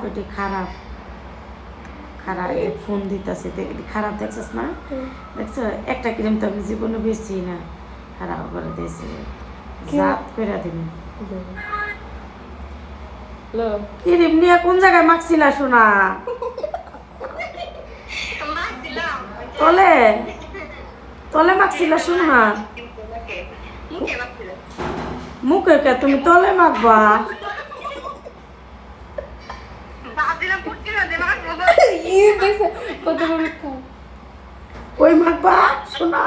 এটি খারাপ খারাপ ফোন দিতেছে খারাপ দেখছিস না দেখছো একটা ক্রিম তো আমি জীবনে বেশি না খারাপ করে দিয়েছি জাত করে দিন ক্রিম নিয়ে কোন জায়গায় মাখছিলা শোনা তলে তলে মাখছিলা শোনা মুখে কে তুমি তলে মাখবা ওই মাখবা শোনা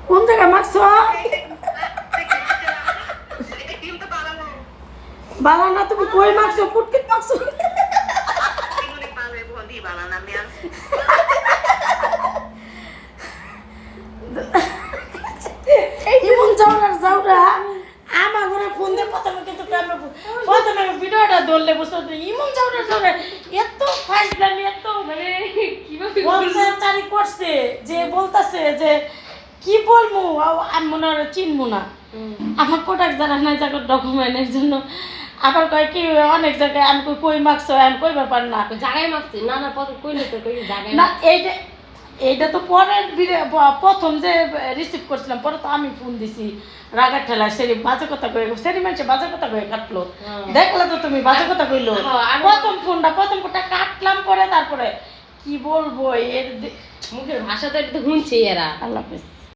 কোন জায়গায় মাখছো বালা না তুমি কই মাখছো পুটকিট মাখছো ইমন যাওরা আমার ঘরে ফোন দিয়ে প্রথমে কিন্তু প্রথমে ভিডিওটা ধরলে বুঝতে ইমন যাওরা এত ফাইজলামি এত মানে চারি করছে যে বলতেছে যে কি বলবো আমি মনে হয় চিনবো না আমার প্রোডাক্ট জানা নাই যাকে ডকুমেন্টের জন্য আবার কয় কি অনেক জায়গায় আমি কই মাখছো আমি কই ব্যাপার না জায়গায় মাখছি না না কইলে তো কই জায়গায় না এইটা তো পরের প্রথম যে রিসিভ করছিলাম পরে তো আমি ফোন দিছি রাগার ঠেলা সেরি বাজে কথা কয়ে সেরি মানুষ বাজে কথা কয়ে কাটলো দেখলে তো তুমি বাজে কথা কইলো প্রথম ফোনটা কাটলাম পরে তারপরে কি বলবো এর মুখের ভাষাটা একটু শুনছি এরা আল্লাহ হাফেজ।